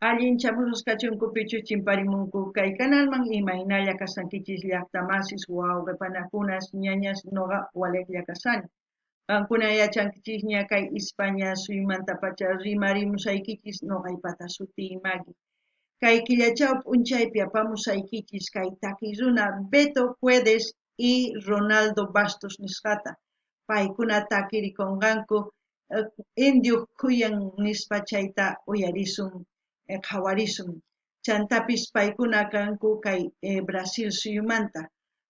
Allin chamusqachunku pichu chimparimunku kay canalman imaynalla kasankichis llaqtamasis wawqipanakunas ñañas noqa waliqlla kasani. Qankuna yachankichisña kay España suymanta pacha rimarimusaykichis noqaypata sutimaki. Kay killachawpi p'unchaypi apamusaykichis kay takiy runa Beto Cuedes y Ronaldo Bastos nisqata. Paykuna takirikunqanku indio kuyan nispa chayta uyarisun qhawarisun. Chantapis paykuna kanku kay Brasil suyumanta.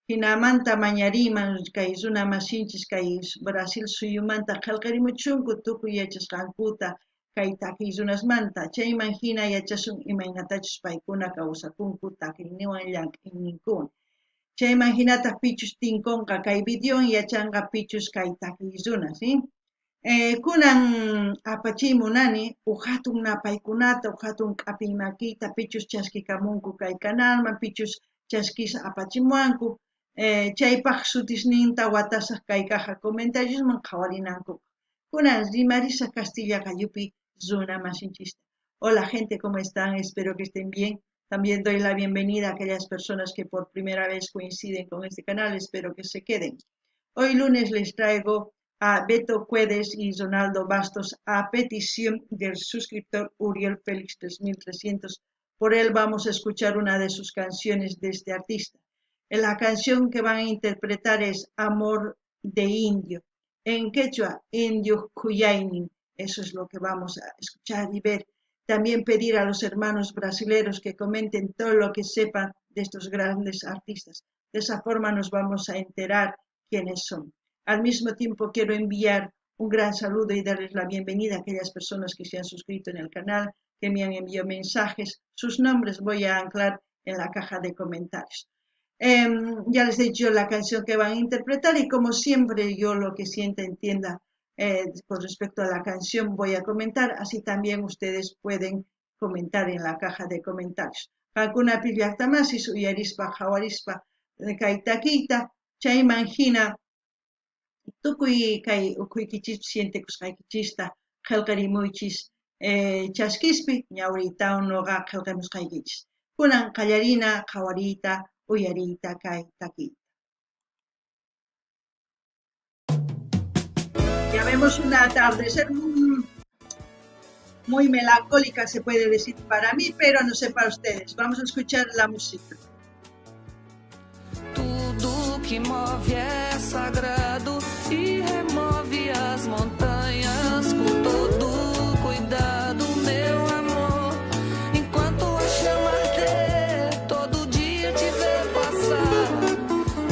Hinamanta mañariman kay runa masinchis kay Brasil suyumanta qillqarimuchunku tukuy yachasqankuta kay takiy runasmanta. Chayman hina yachasun imaynatachus paykuna kawsakunku takiyniwan llank'ayninkuwan. Chayman hinataq pichus tinkunqa kay videowan yachanqa pichus kay takiy runa, ¿sí? Kunan apachimunani hatun napaykunata hatun k'api makiyta pichus chaskikamunku kay canalman pichus chaskisa apachimuwanku chaypaq sutisninta watasaq kay caja comentariosman qhawarinanku. Kunan rimarisa Castilla Cayupi runa masinchista. Hola gente, ¿cómo están? Espero que estén bien. También doy la bienvenida a aquellas personas que por primera vez coinciden con este canal. Espero que se queden. Hoy lunes les traigo a Beto Cuedes y Ronaldo Bastos a petición del suscriptor Uriel Félix 3300. Por él vamos a escuchar una de sus canciones de este artista. La canción que van a interpretar es Amor de Indio. En quechua, Indio Cuyainin. Eso es lo que vamos a escuchar y ver. También pedir a los hermanos brasileros que comenten todo lo que sepan de estos grandes artistas. De esa forma nos vamos a enterar quiénes son. Al mismo tiempo quiero enviar un gran saludo y darles la bienvenida a aquellas personas que se han suscrito en el canal, que me han enviado mensajes. Sus nombres voy a anclar en la caja de comentarios. Ya les he dicho la canción que van a interpretar y como siempre yo lo que sienta, entienda con respecto a la canción voy a comentar, así también ustedes pueden comentar en la caja de comentarios. Hakuna pillaqtamasis uyarispa hawarispa kaytakiyta chayman hina tukuy kay ukhuykichis sientikusqaykichista qillqarimuychis chaskispi ñawriytawan noqa qillqamusqaykichis. Kunan qallarina qhawariyta uyariyta kay takiyta. Ya vemos un atardecer muy melancólica, se puede decir para mí, pero no sé para ustedes. Vamos a escuchar la música. Tudo que move é sagrado e remove as montanhas com todo cuidado, meu amor. Enquanto a chama arder, todo dia te ver passar,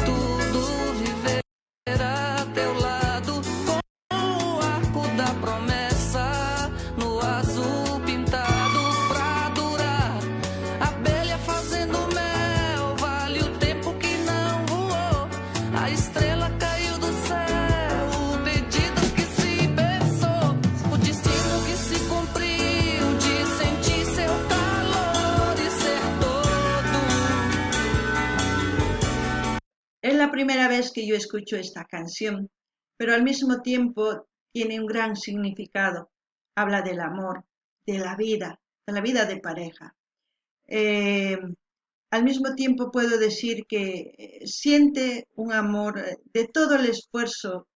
tudo viverá a teu lado com o arco da promessa no azul pintado pra durar. Abelha fazendo mel, vale o tempo que não voou. A estrela caiu do céu, o pedido que se pensou, o destino que se cumpriu, de sentir seu calor e ser todo. Es la primera vez que yo escucho esta canción, pero al mismo tiempo tiene un gran significado. Habla del amor, de la vida de pareja. Al mismo tiempo puedo decir que siente un amor de todo el esfuerzo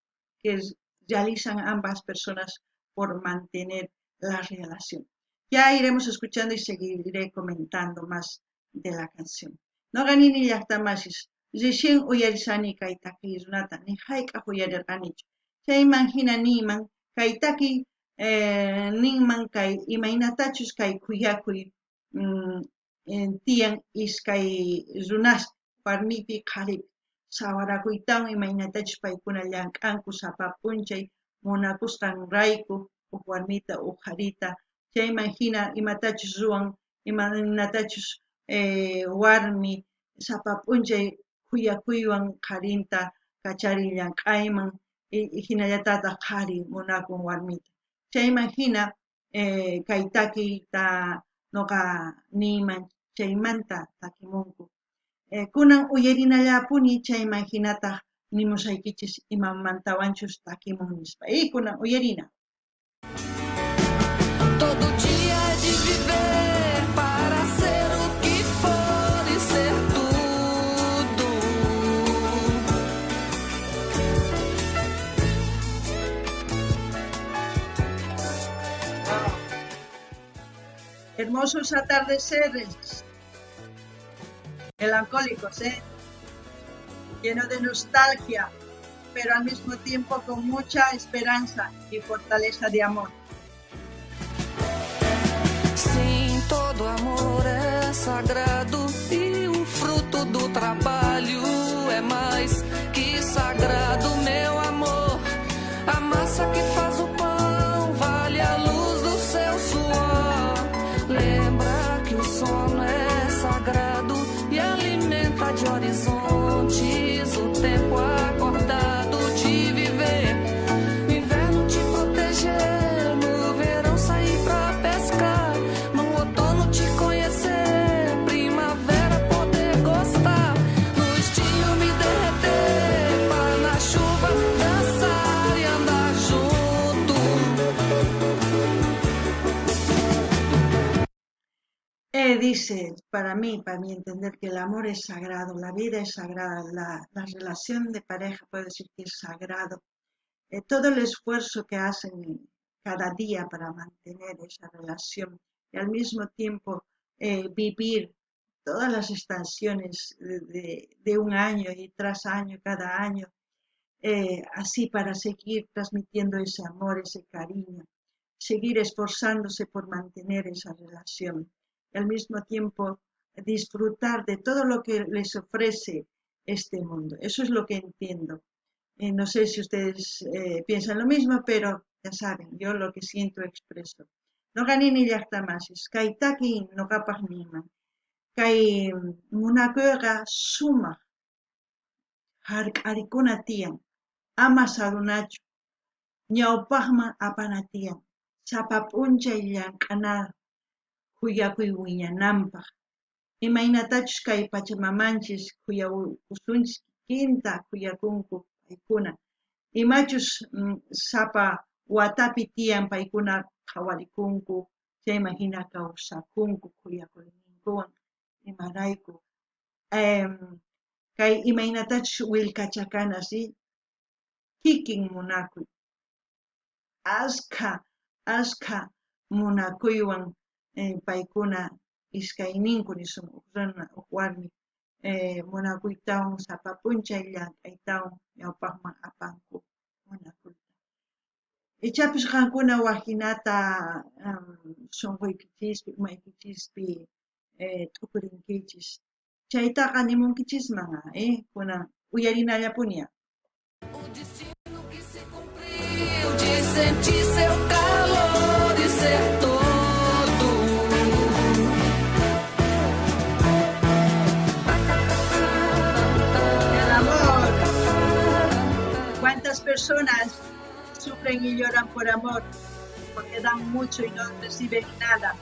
que realizan ambas personas por mantener la relación. Ya iremos escuchando y seguiré comentando más de la canción. No ganini llaqtamasis, recién uyarisani kay takiy runata, ni hayk'aq uyarirqanichu. Chayman hina niyman kay takiy ninman kay imaynatachus kay kuyakuy tiyan iskay runas warmipi qharipi sawarakuytawan imaynatachus paykuna llank'anku sapa p'unchay munakusqan rayku huk warmita uqharita chayman hina imatachus ruwan imanatachus warmi sapa p'unchay kuyakuywan qharinta kacharin llank'ayman hinallatataq qhari munakun warmita chayman hina kay takiyta noqa niyman chaymanta takimunku kunan uyarinallapuni chayman hinataq nimusaykichis imamantawanchus takimun nispa kunan uyarina. Todo dia é de viver Hermosos atardeceres, melancólicos, lleno de nostalgia, pero al mismo tiempo con mucha esperanza y fortaleza de amor. Sim, todo amor é sagrado e o fruto do trabalho é mais que sagrado, meu amor. A massa que faz o pão vale a luz do seu suor. Lembra que o sono é sagrado e alimenta de horizontes o tempo acordado de viver. No inverno te proteger, no verão sair pra pescar, no outono te conhecer, primavera poder gostar, no estio me derreter, para na chuva dançar e andar junto. Dice, para mí entender que el amor es sagrado, la vida es sagrada, la relación de pareja puede decir que es sagrado. Todo el esfuerzo que hacen cada día para mantener esa relación y al mismo tiempo vivir todas las estaciones de un año y tras año, cada año, así para seguir transmitiendo ese amor, ese cariño, seguir esforzándose por mantener esa relación y al mismo tiempo disfrutar de todo lo que les ofrece este mundo. Eso es lo que entiendo. No sé si ustedes piensan lo mismo, pero ya saben, yo lo que siento expreso. No ganini llaqtamasis, kaytaki no kapaq niman. Kay munakuyqa sumaq hark'arikuna tiyan, ama sarunachu, ñawpaqman apana tiyan, sapa p'unchay llank'ana khuyakuy wiñananpaq. Imaynatachus kay pachamamanchis khuyakusunchis kikinta khuyakunku paykuna. Imachus sapa watapi tiyan paykuna qhawarikunku, chayman hina kawsakunku khuyakuyniykuwan imarayku. Kay imaynatachus willkachakana, ¿sí? Kikin munakuy. Askha munakuywan paykuna iskayninku nisun runa warmi munakuytawan sapa p'unchay llank'aytawan ñawpaqman apanku munakuyta. Ichapis qankuna wajinata sunquykichis umaykichispi t'ukurinkichis. Chaytaqa nimunkichisman kunan uyarinallapuña. O destino que se cumpriu de sentir seu calor e ser todo. El amor. ¿Cuántas personas sufren y lloran por amor? Porque dan mucho y no reciben nada.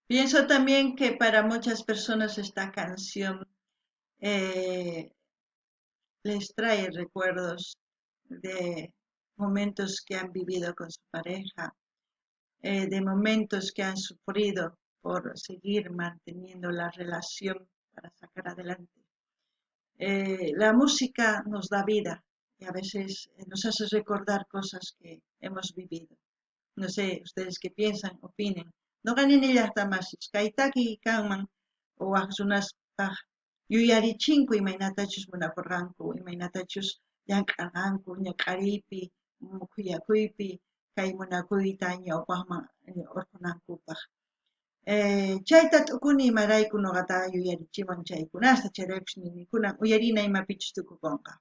Pienso también que para muchas personas esta canción les trae recuerdos de momentos que han vivido con su pareja, de momentos que han sufrido por seguir manteniendo la relación para sacar adelante. La música nos da vida y a veces nos hace recordar cosas que hemos vivido. No sé, ustedes qué piensan, opinen. No ganin llaqtamasis, kaytaki kanman waqsunaspaq yuyarichinku imaynatachus munakurqanku, imaynatachus llank'arqanku ñak'ariypi, khuyakuypi, kay munakuyta ñawpaqman urqunankupaq. Chayta t'ukuni imarayku nuqata yuyarichiman chaykunasta, chayraykush ninikunan uyarina imapichus tukukunqa.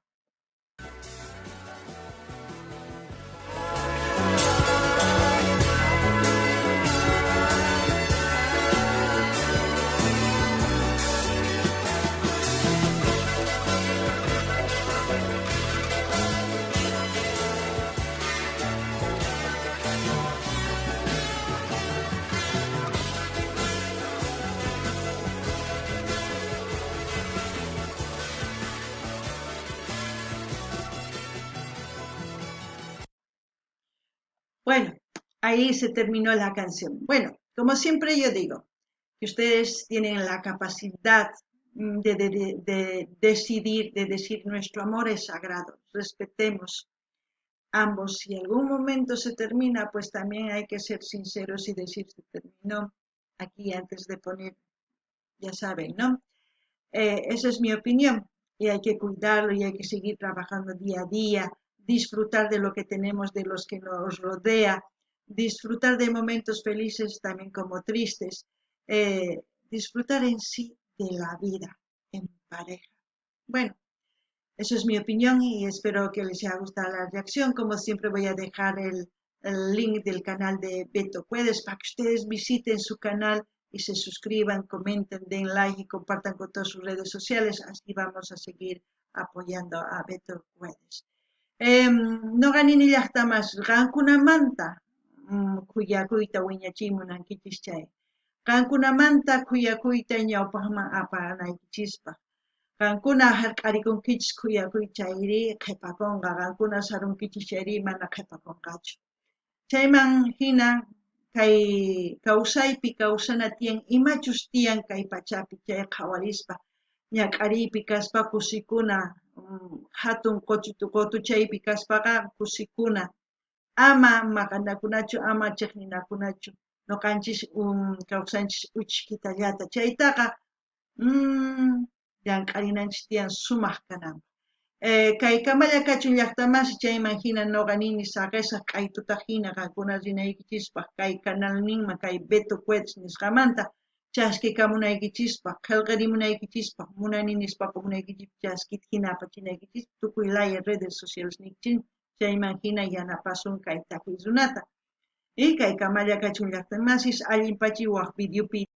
Bueno, ahí se terminó la canción. Bueno, como siempre yo digo, que ustedes tienen la capacidad de decidir, de decir nuestro amor es sagrado, respetemos ambos. Si algún momento se termina, pues también hay que ser sinceros y decir se terminó aquí antes de poner, ya saben, ¿no? Esa es mi opinión y hay que cuidarlo y hay que seguir trabajando día a día, disfrutar de lo que tenemos, de los que nos rodea, disfrutar de momentos felices también como tristes, disfrutar en sí de la vida en pareja. Bueno, eso es mi opinión y espero que les haya gustado la reacción. Como siempre voy a dejar el link del canal de Beto Cuedes para que ustedes visiten su canal y se suscriban, comenten, den like y compartan con todas sus redes sociales. Así vamos a seguir apoyando a Beto Cuedes. No ganini llaqtamas qankunamanta kuyakuyta wiñachimunankichis chay. Qankunamanta kuyakuyta ñawpaqman apanaykichispa. Qankuna hark'arikunkichis kuyakuy chayri qhipakunqa, qankuna sarunkichis chayri mana qhipakunqachu. Chayman hina kay kawsaypi kawsana tiyan imachus tiyan kay pachapi chay qhawarispa ñak'ariypi kaspa kusikuna hatun qotuchaypi kaspaqa kusikuna ama maqanakunachu ama chiqninakunachu noqanchis kawsanchis uchkitallata chaytaqa llamk'arinanchis tiyan sumaq kananpaq. Kay Kamalla Kachun llaqtamasi chayman hina noqa nini saqisaq q'aytuta hina qankuna rinaykichispa kay canal ninman kay Beto Cuedes nisqamanta chaskikamunaykichispa qillqirimunaykichispa munani nispaqa munaykichispa chaskita hina apachinaykichis tukuy laya redes sociales nikchin chayman hina yanapasun kay takiy runata. Y kay Kamalla Kachun llaqtamasis allinpachi waq videopi